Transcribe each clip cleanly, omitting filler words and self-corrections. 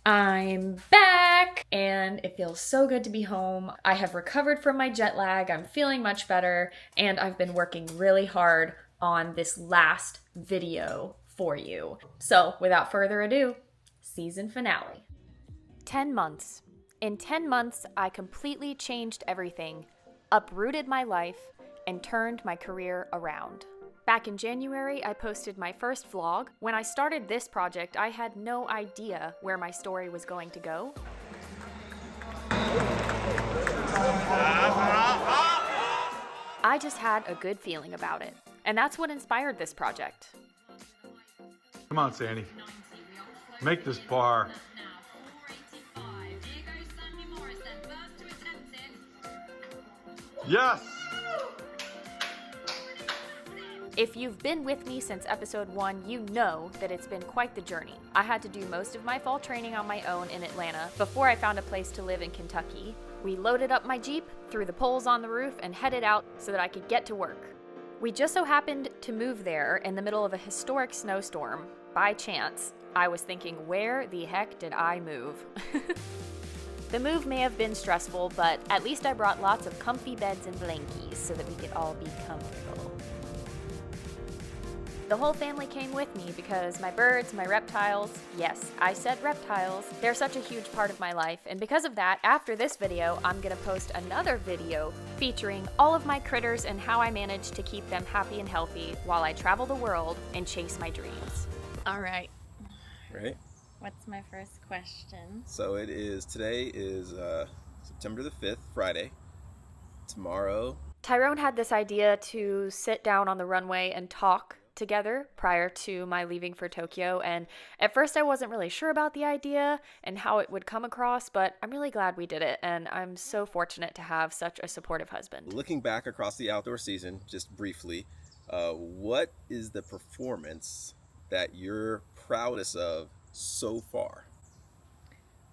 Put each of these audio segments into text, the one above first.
I'm back and it feels so good to be home. I have recovered from my jet lag, I'm feeling much better, and I've been working really hard on this last video for you. So without further ado, season finale. 10 months. In 10 months, I completely changed everything, uprooted my life, and turned my career around. Back in January, I posted my first vlog. When I started this project, I had no idea where my story was going to go. I just had a good feeling about it, and that's what inspired this project. Come on, Sandy. Make this bar. Yes! If you've been with me since episode 1, you know that it's been quite the journey. I had to do most of my fall training on my own in Atlanta before I found a place to live in Kentucky. We loaded up my Jeep, threw the poles on the roof, and headed out so that I could get to work. We just so happened to move there in the middle of a historic snowstorm. By chance, I was thinking, where the heck did I move? The move may have been stressful, but at least I brought lots of comfy beds and blankies so that we could all be comfortable. The whole family came with me because my birds, my reptiles, yes, I said reptiles, they're such a huge part of my life, and because of that, after this video, I'm gonna post another video featuring all of my critters and how I manage to keep them happy and healthy while I travel the world and chase my dreams. All right. Right? What's my first question? So today is September the 5th, Friday. Tomorrow. Tyrone had this idea to sit down on the runway and talk together prior to my leaving for Tokyo, and at first I wasn't really sure about the idea and how it would come across, but I'm really glad we did it, and I'm so fortunate to have such a supportive husband. Looking back across the outdoor season, just briefly, what is the performance that you're proudest of so far?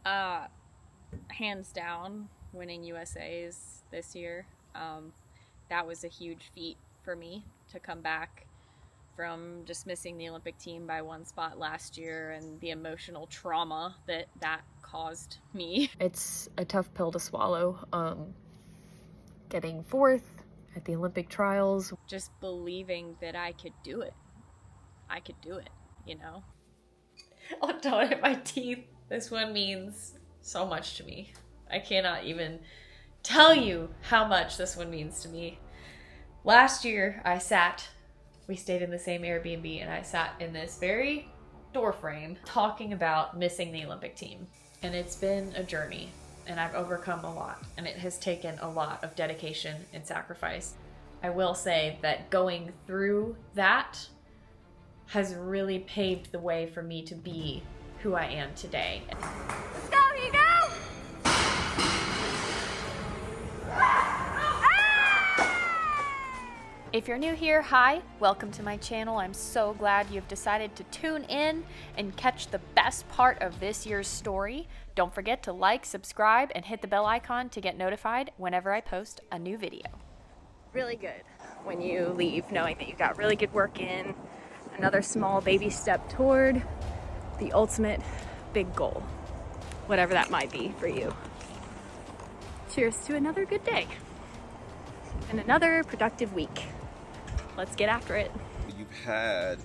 Hands down, winning USA's this year. That was a huge feat for me to come back from just missing the Olympic team by one spot last year and the emotional trauma that caused me. It's a tough pill to swallow, getting fourth at the Olympic trials. Just believing that I could do it. I could do it, you know? Oh, don't hit my teeth. This one means so much to me. I cannot even tell you how much this one means to me. Last year, we stayed in the same Airbnb, and I sat in this very door frame talking about missing the Olympic team. And it's been a journey, and I've overcome a lot, and it has taken a lot of dedication and sacrifice. I will say that going through that has really paved the way for me to be who I am today. Let's go, Hugo! If you're new here, hi, welcome to my channel. I'm so glad you've decided to tune in and catch the best part of this year's story. Don't forget to like, subscribe, and hit the bell icon to get notified whenever I post a new video. Really good when you leave knowing that you got really good work in. Another small baby step toward the ultimate big goal, whatever that might be for you. Cheers to another good day and another productive week. Let's get after it. You've had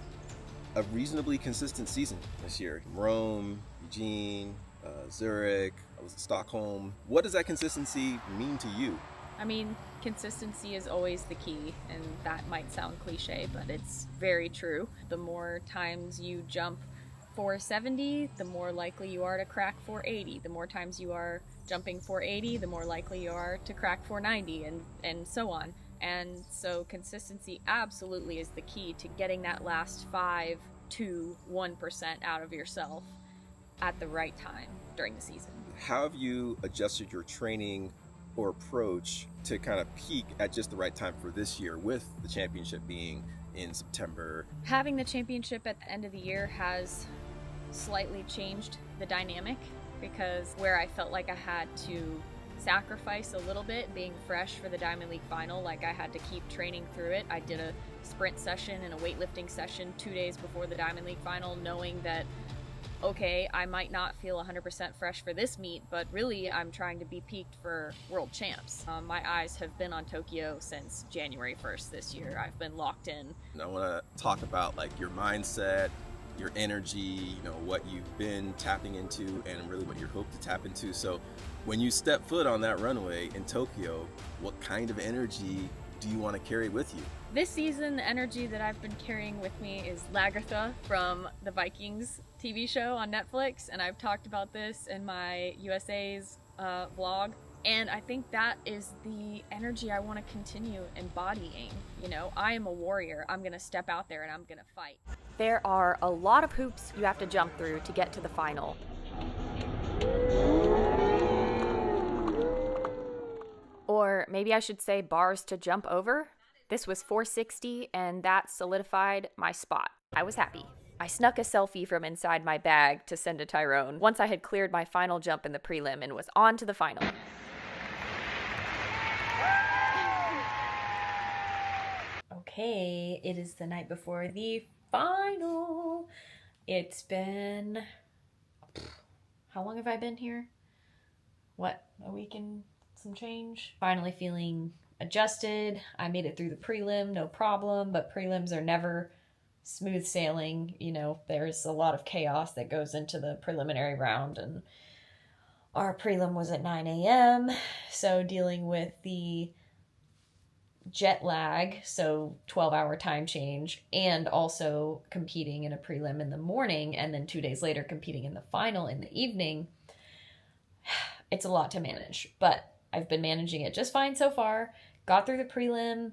a reasonably consistent season this year. Rome, Eugene, Zurich, I was in Stockholm. What does that consistency mean to you? I mean, consistency is always the key, and that might sound cliche, but it's very true. The more times you jump 470, the more likely you are to crack 480. The more times you are jumping 480, the more likely you are to crack 490, and so on. And so consistency absolutely is the key to getting that last 5 to 1% out of yourself at the right time during the season. How have you adjusted your training or approach to kind of peak at just the right time for this year, with the championship being in September? Having the championship at the end of the year has slightly changed the dynamic, because where I felt like I had to sacrifice a little bit being fresh for the Diamond League final, like I had to keep training through it. I did a sprint session and a weightlifting session 2 days before the Diamond League final, knowing that okay, I might not feel 100% fresh for this meet, but really I'm trying to be peaked for world champs. My eyes have been on Tokyo since January 1st this year. I've been locked in. And I want to talk about like your mindset, your energy, you know, what you've been tapping into and really what you hope to tap into. So when you step foot on that runway in Tokyo, what kind of energy do you want to carry with you? This season, the energy that I've been carrying with me is Lagertha from the Vikings TV show on Netflix, and I've talked about this in my USA's vlog, and I think that is the energy I want to continue embodying. You know, I am a warrior. I'm going to step out there and I'm going to fight. There are a lot of hoops you have to jump through to get to the final. Or maybe I should say bars to jump over. This was 460 and that solidified my spot. I was happy. I snuck a selfie from inside my bag to send to Tyrone once I had cleared my final jump in the prelim and was on to the final. Okay, it is the night before the final. It's been... How long have I been here? What, a week and some change? Finally feeling adjusted. I made it through the prelim, no problem, but prelims are never smooth sailing. You know, there's a lot of chaos that goes into the preliminary round, and our prelim was at 9 a.m., so dealing with the jet lag, so 12-hour time change, and also competing in a prelim in the morning, and then 2 days later competing in the final in the evening, it's a lot to manage, but I've been managing it just fine so far. Got through the prelim.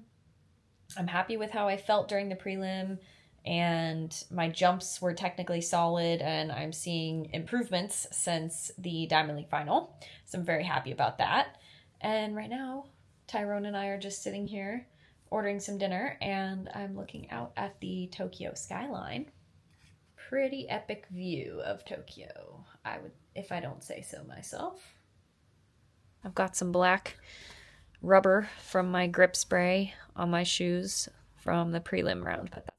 I'm happy with how I felt during the prelim, and my jumps were technically solid, and I'm seeing improvements since the Diamond League final, so I'm very happy about that. And right now, Tyrone and I are just sitting here ordering some dinner, and I'm looking out at the Tokyo skyline. Pretty epic view of Tokyo, I would, if I don't say so myself. I've got some black rubber from my grip spray on my shoes from the prelim round, but that's fine.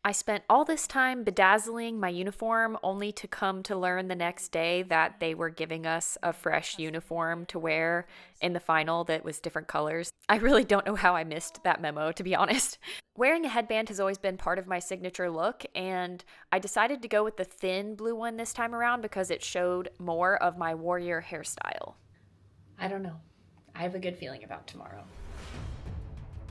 I spent all this time bedazzling my uniform only to come to learn the next day that they were giving us a fresh uniform to wear in the final that was different colors. I really don't know how I missed that memo, to be honest. Wearing a headband has always been part of my signature look, and I decided to go with the thin blue one this time around because it showed more of my warrior hairstyle. I don't know. I have a good feeling about tomorrow.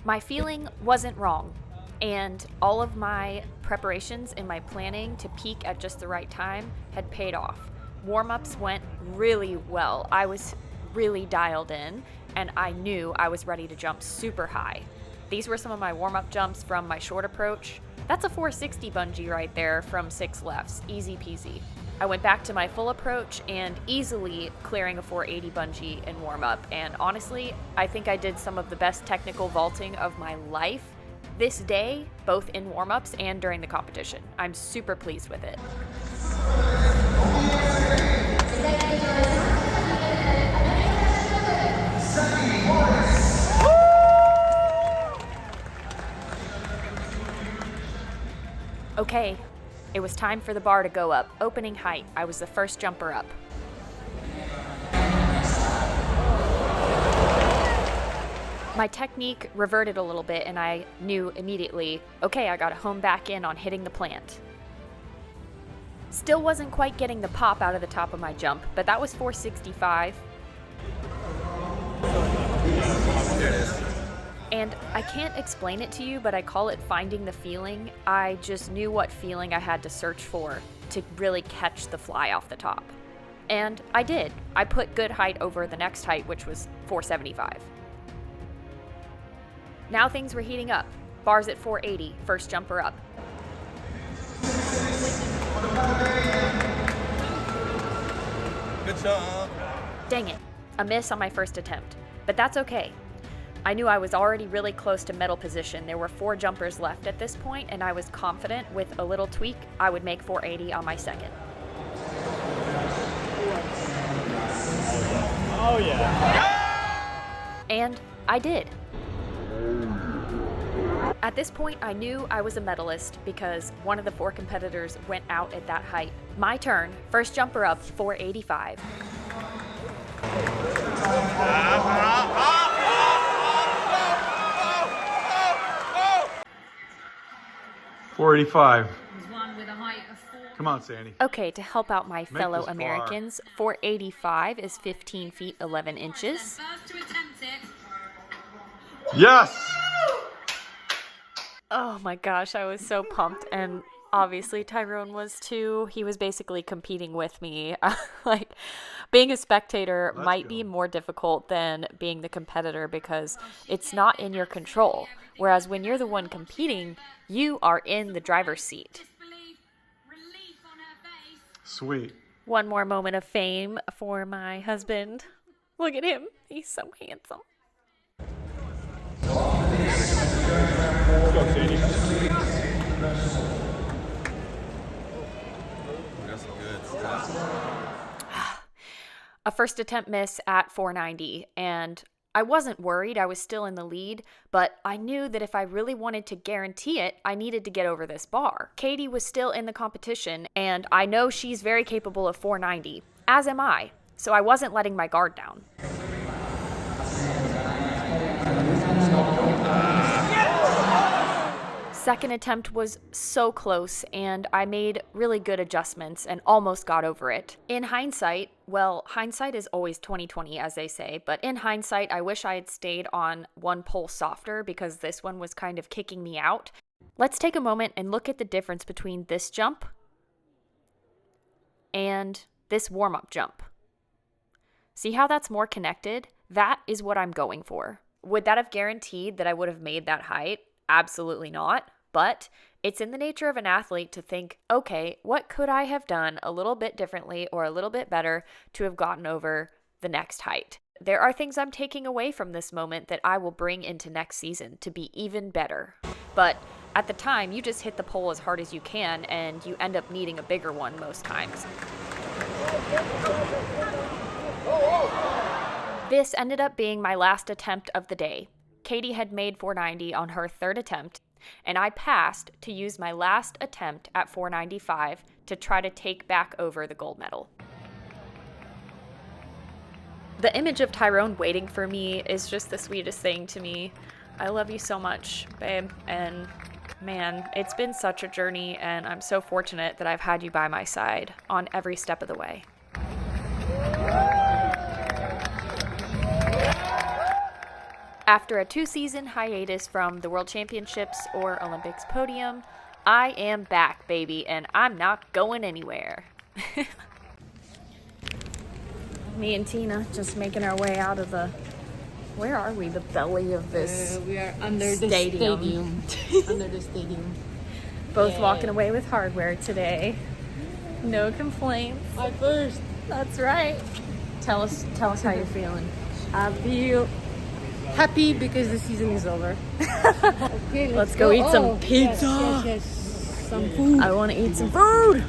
My feeling wasn't wrong, and all of my preparations and my planning to peak at just the right time had paid off. Warm-ups went really well. I was really dialed in, and I knew I was ready to jump super high. These were some of my warm-up jumps from my short approach. That's a 460 bungee right there from 6 lefts, easy peasy. I went back to my full approach and easily clearing a 480 bungee in warm-up, and honestly, I think I did some of the best technical vaulting of my life this day, both in warm-ups and during the competition. I'm super pleased with it. Okay, it was time for the bar to go up. Opening height, I was the first jumper up. My technique reverted a little bit, and I knew immediately, okay, I gotta hone back in on hitting the plant. Still wasn't quite getting the pop out of the top of my jump, but that was 465. There it is. And I can't explain it to you, but I call it finding the feeling. I just knew what feeling I had to search for to really catch the fly off the top. And I did. I put good height over the next height, which was 475. Now things were heating up. Bars at 480, first jumper up. Good job. Dang it, a miss on my first attempt. But that's okay. I knew I was already really close to medal position. There were 4 jumpers left at this point, and I was confident with a little tweak, I would make 480 on my second. Oh yeah. And I did. At this point, I knew I was a medalist because one of the 4 competitors went out at that height. My turn, first jumper up, 485. 485. Come on, Sandy. Okay, to help out my fellow this bar. Americans, 485 is 15 feet 11 inches. Yes! Oh my gosh, I was so pumped, and obviously Tyrone was too. He was basically competing with me. Like, being a spectator might be more difficult than being the competitor because it's not in your control. Whereas when you're the one competing, you are in the driver's seat. Sweet. One more moment of fame for my husband. Look at him. He's so handsome. Let's go, Sandy. That's good stuff. A first attempt miss at 490, and I wasn't worried. I was still in the lead, but I knew that if I really wanted to guarantee it, I needed to get over this bar. Katie was still in the competition, and I know she's very capable of 490, as am I, so I wasn't letting my guard down. Second attempt was so close, and I made really good adjustments and almost got over it. In hindsight, well, hindsight is always 20/20, as they say, but in hindsight, I wish I had stayed on one pole softer because this one was kind of kicking me out. Let's take a moment and look at the difference between this jump and this warm-up jump. See how that's more connected? That is what I'm going for. Would that have guaranteed that I would have made that height? Absolutely not. But it's in the nature of an athlete to think, okay, what could I have done a little bit differently or a little bit better to have gotten over the next height? There are things I'm taking away from this moment that I will bring into next season to be even better. But at the time, you just hit the pole as hard as you can and you end up needing a bigger one most times. This ended up being my last attempt of the day. Katie had made 490 on her third attempt, and I passed to use my last attempt at 495 to try to take back over the gold medal. The image of Tyrone waiting for me is just the sweetest thing to me. I love you so much, babe, and man, it's been such a journey, and I'm so fortunate that I've had you by my side on every step of the way. After a 2-season hiatus from the World Championships or Olympics podium, I am back, baby, and I'm not going anywhere. Me and Tina just making our way out of the... Where are we? The belly of this we are under stadium. the stadium. Under the stadium. Both walking away with hardware today. No complaints. I first. That's right. Tell us how you're feeling. I feel happy because the season is over. Okay, Let's go eat some pizza. Yes. Some food. I want to eat some food.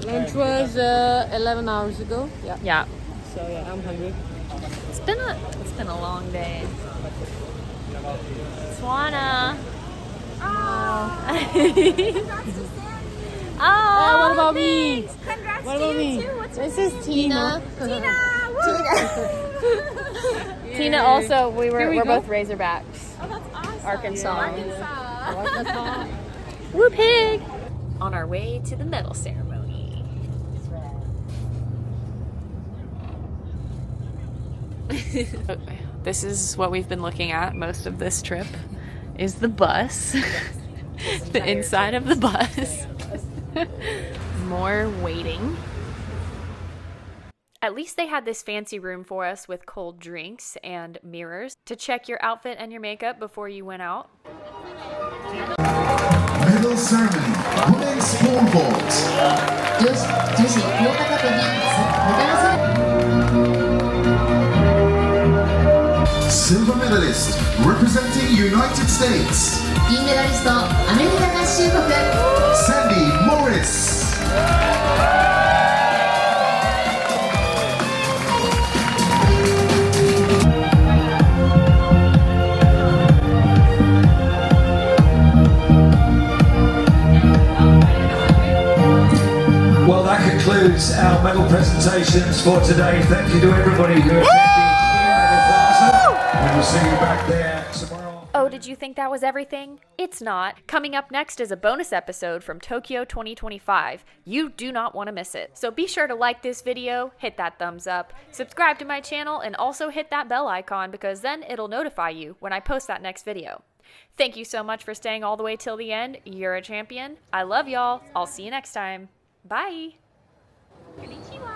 Lunch was 11 hours ago. Yeah. Yeah. So yeah, I'm hungry. It's been a long day. Swana. Oh, what about thanks. me? Congrats What about to me? you too. What's This your is name? Tina. Tina also, Here we we're go. both Razorbacks. Oh, that's awesome. Arkansas. Woo pig! On our way to the medal ceremony. This is what we've been looking at most of this trip, is the bus. The inside of the bus. More waiting. At least they had this fancy room for us with cold drinks and mirrors to check your outfit and your makeup before you went out. Medal ceremony, women's polevault. Silver medalist representing United States. 銀メダリストアメリカ合衆国 Sandi Morris. concludes our medal presentations for today. Thank you to everybody who attended Medal Plaza. We will see you back there tomorrow. Oh, did you think that was everything? It's not. Coming up next is a bonus episode from Tokyo 2025. You do not want to miss it. So be sure to like this video, hit that thumbs up, subscribe to my channel, and also hit that bell icon because then it'll notify you when I post that next video. Thank you so much for staying all the way till the end. You're a champion. I love y'all. I'll see you next time. Bye. Konnichiwa.